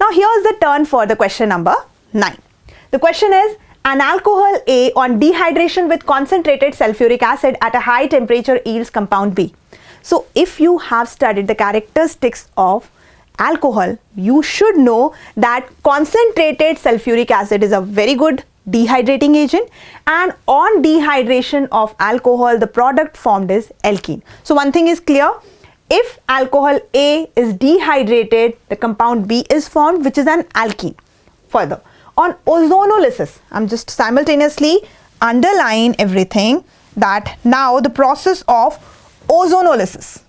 Now here's the turn for the question number 9. The question is, an alcohol A on dehydration with concentrated sulfuric acid at a high temperature yields compound B. So if you have studied the characteristics of alcohol, you should know that concentrated sulfuric acid is a very good dehydrating agent, and on dehydration of alcohol the product formed is alkene. So one thing is clear, if alcohol A is dehydrated, the compound B is formed, which is an alkene. Further, on ozonolysis, I'm just simultaneously underline everything, that now the process of ozonolysis,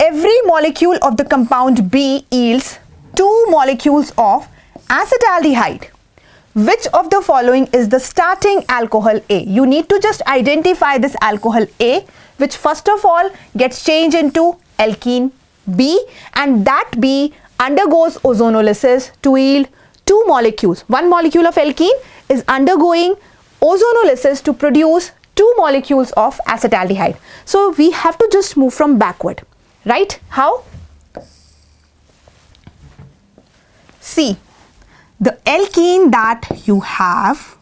every molecule of the compound B yields 2 molecules of acetaldehyde. Which of the following is the starting alcohol A? You need to just identify this alcohol A, which first of all gets changed into alkene B, and that B undergoes ozonolysis to yield 2 molecules. One molecule of alkene is undergoing ozonolysis to produce 2 molecules of acetaldehyde. So we have to just move from backward, right? How? See, the alkene that you have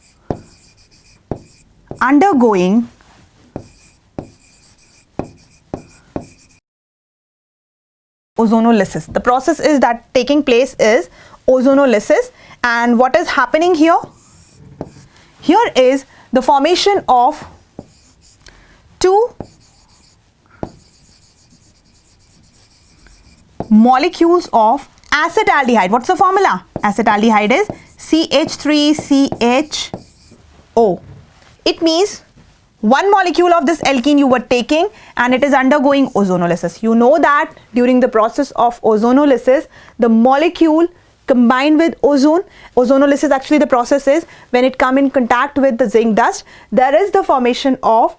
undergoing ozonolysis. The process is that taking place is ozonolysis, and what is happening here? Here is the formation of 2 molecules of acetaldehyde. What's the formula? Acetaldehyde is CH3CHO. It means one molecule of this alkene you were taking and it is undergoing ozonolysis. You know that during the process of ozonolysis, the molecule combined with ozone, ozonolysis actually the process is when it come in contact with the zinc dust, there is the formation of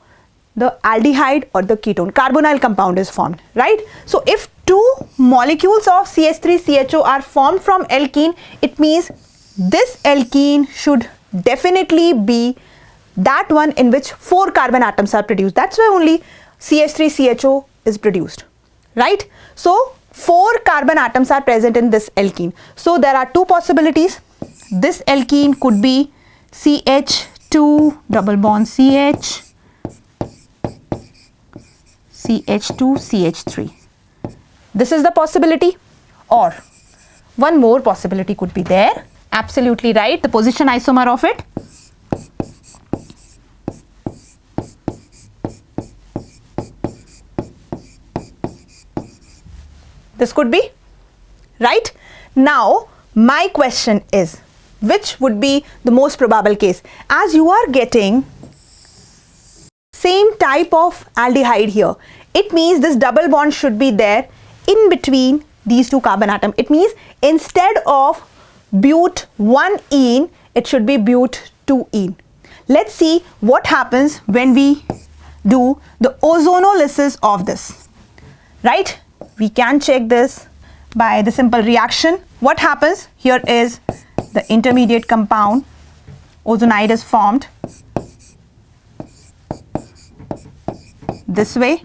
the aldehyde or the ketone, carbonyl compound is formed, right? So if 2 molecules of CH3CHO are formed from alkene, it means this alkene should definitely be that one in which 4 carbon atoms are produced. That's why only CH3CHO is produced, right? So 4 carbon atoms are present in this alkene. So there are 2 possibilities. This alkene could be CH2 double bond CH, CH2 CH3. This is the possibility, or one more possibility could be there. Absolutely right, the position isomer of it. This could be right. Now my question is, which would be the most probable case? As you are getting same type of aldehyde here, it means this double bond should be there in between these 2 carbon atoms. It means instead of but1-ene, it should be but2-ene. Let's see what happens when we do the ozonolysis of this, right? We can check this by the simple reaction. What happens? Here is the intermediate compound, ozonide is formed this way.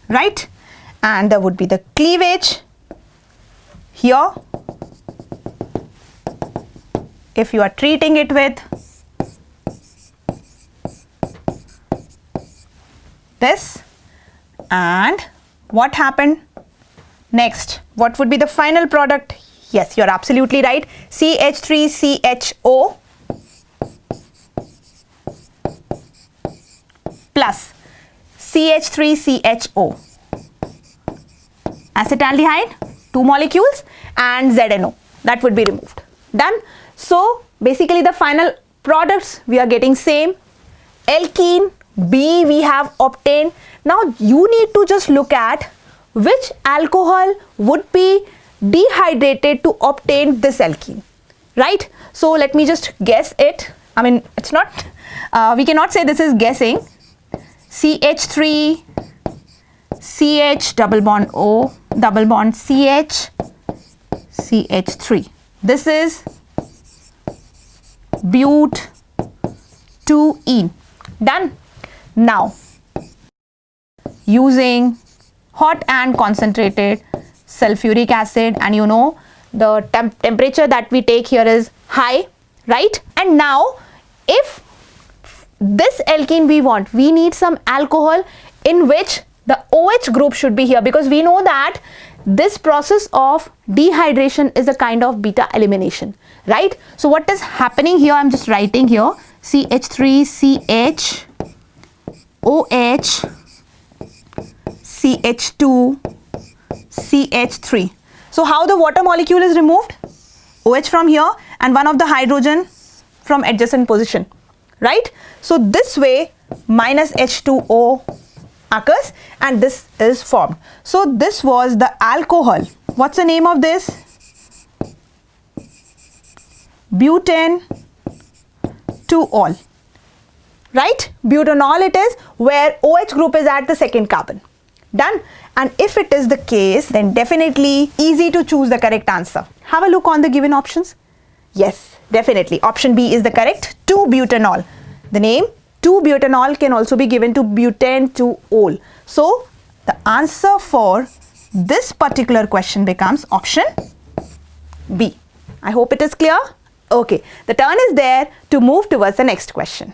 Right? And there would be the cleavage here. If you are treating it with this, and what happened next? What would be the final product? Yes, you're absolutely right. CH3CHO plus CH3CHO, acetaldehyde, 2 molecules, and ZNO, that would be removed. Done. So basically the final products we are getting same. Alkene B we have obtained. Now you need to just look at which alcohol would be dehydrated to obtain this alkene, right? So let me just guess it. I mean, it's not, we cannot say this is guessing. CH3 CH double bond O double bond CH CH3. This is but2-ene. Done. Now using hot and concentrated sulfuric acid, and you know the temperature that we take here is high, right? And now if this alkene we want, we need some alcohol in which the OH group should be here, because we know that this process of dehydration is a kind of beta elimination, right? So what is happening here, I'm just writing here CH3CH OH CH2 CH3. So how the water molecule is removed? OH from here and one of the hydrogen from adjacent position, right? So this way minus H2O occurs and this is formed. So this was the alcohol. What's the name of this? Butane 2-ol, right? Butanol it is, where OH group is at the second carbon. Done. And if it is the case, then definitely easy to choose the correct answer. Have a look on the given options. Yes, definitely option B is the correct, 2-butanol. The name 2-butanol can also be given to butane 2-ol. So the answer for this particular question becomes option B. I hope it is clear. Okay, the turn is there to move towards the next question.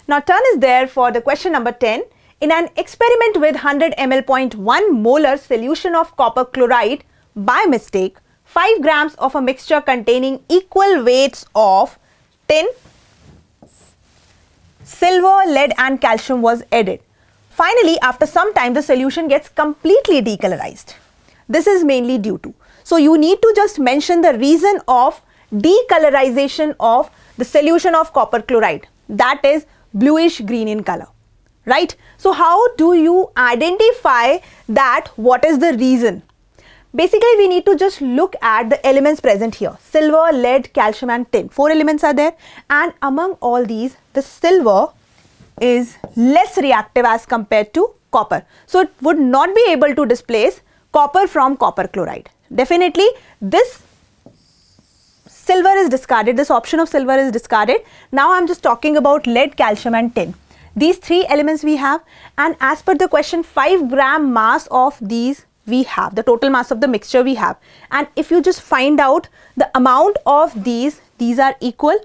Now turn is there for the question number 10. In an experiment with 100 ml 0.1 molar solution of copper chloride, by mistake, 5 grams of a mixture containing equal weights of tin, silver, lead and calcium was added. Finally, after some time, the solution gets completely decolorized. This is mainly due to. So you need to just mention the reason of decolorization of the solution of copper chloride. That is bluish green in color, right? So how do you identify that what is the reason? Basically, we need to just look at the elements present here. Silver, lead, calcium and tin. 4 elements are there, and among all these, the silver is less reactive as compared to copper. So it would not be able to displace copper from copper chloride. Definitely this silver is discarded. This option of silver is discarded. Now I'm just talking about lead, calcium and tin. These 3 elements we have, and as per the question, 5 gram mass of these we have, the total mass of the mixture we have. And if you just find out the amount of these are equal,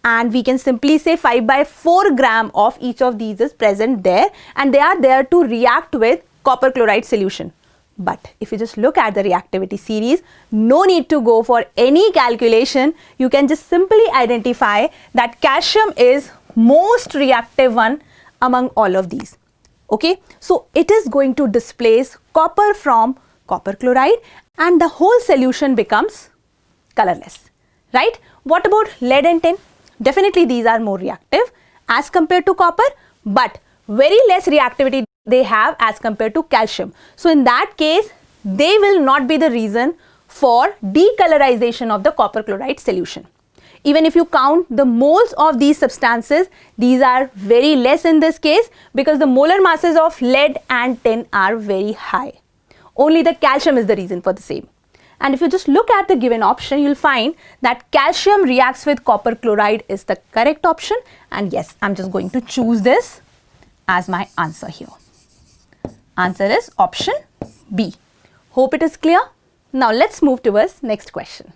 and we can simply say 5 by 4 gram of each of these is present there, and they are there to react with copper chloride solution. But if you just look at the reactivity series, no need to go for any calculation. You can just simply identify that calcium is most reactive one among all of these. Okay, so it is going to displace copper from copper chloride and the whole solution becomes colorless, right? What about lead and tin? Definitely these are more reactive as compared to copper, but very less reactivity they have as compared to calcium. So in that case, they will not be the reason for decolorization of the copper chloride solution. Even if you count the moles of these substances, these are very less in this case because the molar masses of lead and tin are very high. Only the calcium is the reason for the same. And if you just look at the given option, you'll find that calcium reacts with copper chloride is the correct option. And yes, I'm just going to choose this as my answer here. Answer is option B. Hope it is clear. Now let's move towards next question.